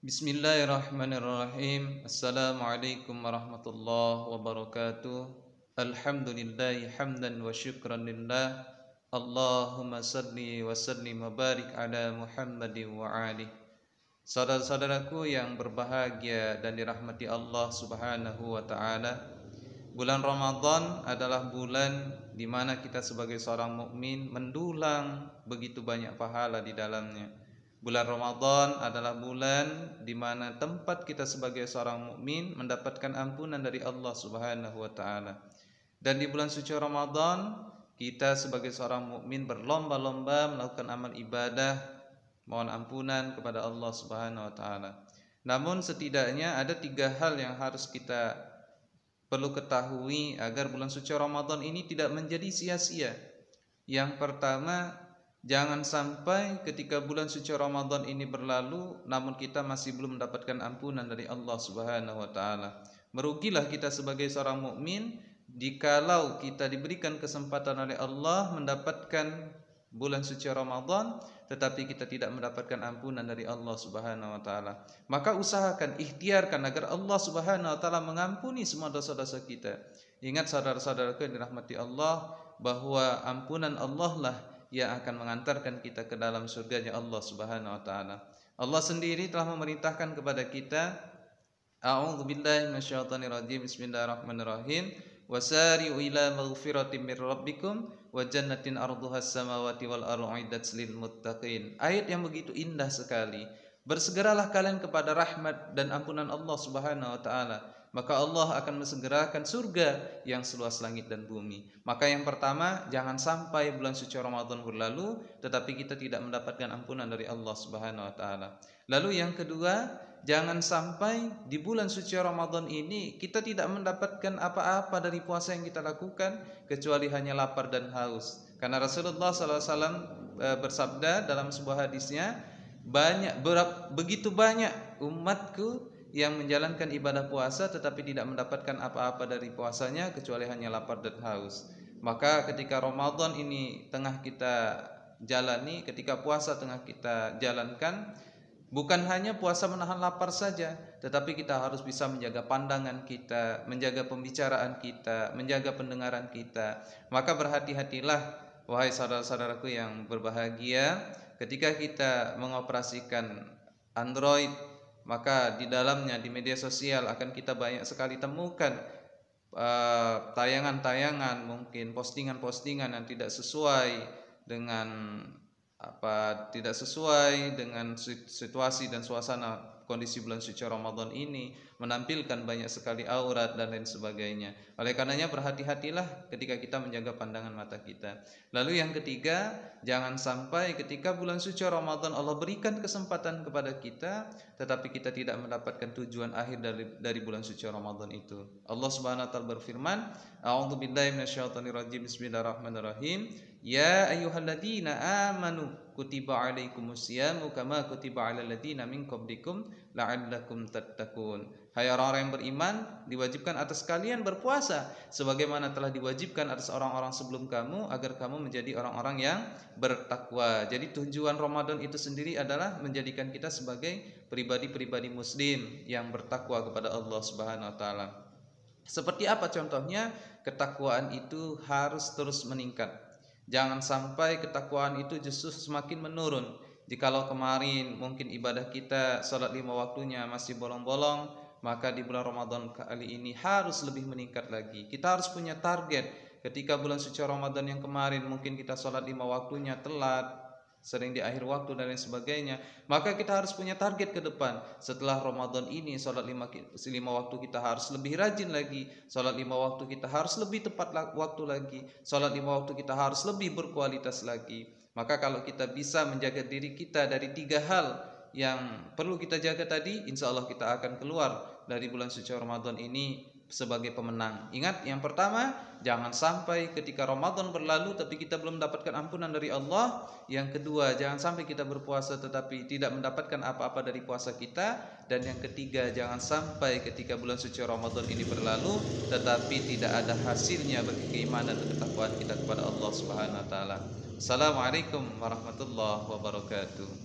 Bismillahirrahmanirrahim. Assalamualaikum warahmatullahi wabarakatuh. Alhamdulillahi hamdan wa syukran lillah. Allahumma salli wa sallim wa barik ala Muhammadin wa alihi. Saudara-saudaraku yang berbahagia dan dirahmati Allah Subhanahu wa taala, bulan Ramadan adalah bulan di mana kita sebagai seorang mukmin mendulang begitu banyak pahala di dalamnya. Bulan Ramadan adalah bulan di mana tempat kita sebagai seorang mukmin mendapatkan ampunan dari Allah Subhanahu wa taala. Dan di bulan suci Ramadan, kita sebagai seorang mukmin berlomba-lomba melakukan amal ibadah, mohon ampunan kepada Allah Subhanahu wa taala. Namun setidaknya ada 3 hal yang harus kita perlu ketahui agar bulan suci Ramadan ini tidak menjadi sia-sia. Yang pertama, jangan sampai ketika bulan suci Ramadan ini berlalu namun kita masih belum mendapatkan ampunan dari Allah Subhanahu wa taala. Merugilah kita sebagai seorang mukmin jikalau kita diberikan kesempatan oleh Allah mendapatkan bulan suci Ramadan tetapi kita tidak mendapatkan ampunan dari Allah Subhanahu wa taala. Maka usahakan, ikhtiarkan agar Allah Subhanahu wa taala mengampuni semua dosa-dosa kita. Ingat saudara-saudaraku yang dirahmati Allah, bahwa ampunan Allah lah yang akan mengantarkan kita ke dalam surganya Allah Subhanahu wa taala. Allah sendiri telah memerintahkan kepada kita, a'udzubillahi minasyaitonirrajim, bismillahirrahmanirrahim, wasari'u ila maghfiratin mir rabbikum wa jannatin arduhas samawati wal ardu uiddat lil muttaqin. Ayat yang begitu indah sekali. Bersegeralah kalian kepada rahmat dan ampunan Allah Subhanahu wa taala, maka Allah akan mensegerakan surga yang seluas langit dan bumi. Maka yang pertama, jangan sampai bulan suci Ramadan berlalu tetapi kita tidak mendapatkan ampunan dari Allah Subhanahu wa taala. Lalu yang kedua, jangan sampai di bulan suci Ramadan ini kita tidak mendapatkan apa-apa dari puasa yang kita lakukan kecuali hanya lapar dan haus. Karena Rasulullah SAW bersabda dalam sebuah hadisnya, begitu banyak umatku yang menjalankan ibadah puasa tetapi tidak mendapatkan apa-apa dari puasanya kecuali hanya lapar dan haus. Maka ketika Ramadan ini tengah kita jalani, ketika puasa tengah kita jalankan, bukan hanya puasa menahan lapar saja, tetapi kita harus bisa menjaga pandangan kita, menjaga pembicaraan kita, menjaga pendengaran kita. Maka berhati-hatilah wahai saudara-saudaraku yang berbahagia, ketika kita mengoperasikan Android, maka di dalamnya, di media sosial akan kita banyak sekali temukan tayangan-tayangan, mungkin postingan-postingan yang tidak sesuai dengan tidak sesuai dengan situasi dan suasana kondisi bulan suci Ramadan ini, menampilkan banyak sekali aurat dan lain sebagainya. Oleh karenanya berhati-hatilah ketika kita menjaga pandangan mata kita. Lalu yang ketiga, jangan sampai ketika bulan suci Ramadan Allah berikan kesempatan kepada kita tetapi kita tidak mendapatkan tujuan akhir dari bulan suci Ramadan itu. Allah Subhanahu wa taala berfirman, a'udzubillahi minasyaitonirrajim, bismillahirrahmanirrahim, ya ayyuhalladzina amanu kutiba alaikumusyamu kama kutiba alal ladzina min qablikum la'allakum tattaqun. Hai orang-orang yang beriman, diwajibkan atas kalian berpuasa sebagaimana telah diwajibkan atas orang-orang sebelum kamu agar kamu menjadi orang-orang yang bertakwa. Jadi tujuan Ramadan itu sendiri adalah menjadikan kita sebagai pribadi-pribadi muslim yang bertakwa kepada Allah Subhanahu wa taala. Seperti apa contohnya? Ketakwaan itu harus terus meningkat. Jangan sampai ketakwaan itu justru semakin menurun. Jikalau kemarin mungkin ibadah kita salat 5 waktunya masih bolong-bolong, maka di bulan Ramadan kali ini harus lebih meningkat lagi. Kita harus punya target. Ketika bulan suci Ramadan yang kemarin mungkin kita salat 5 waktunya telat, sering di akhir waktu dan lain sebagainya, maka kita harus punya target ke depan. Setelah Ramadan ini salat 5 waktu kita harus lebih rajin lagi, salat 5 waktu kita harus lebih tepat waktu lagi, salat 5 waktu kita harus lebih berkualitas lagi. Maka kalau kita bisa menjaga diri kita dari 3 hal yang perlu kita jaga tadi, insya Allah kita akan keluar dari bulan suci Ramadan ini sebagai pemenang. Ingat, yang pertama, jangan sampai ketika Ramadan berlalu tapi kita belum mendapatkan ampunan dari Allah. Yang kedua, jangan sampai kita berpuasa tetapi tidak mendapatkan apa-apa dari puasa kita. Dan yang ketiga, jangan sampai ketika bulan suci Ramadan ini berlalu tetapi tidak ada hasilnya bagi keimanan dan ketakwaan kita kepada Allah Subhanahu wa taala. Assalamualaikum warahmatullahi wabarakatuh.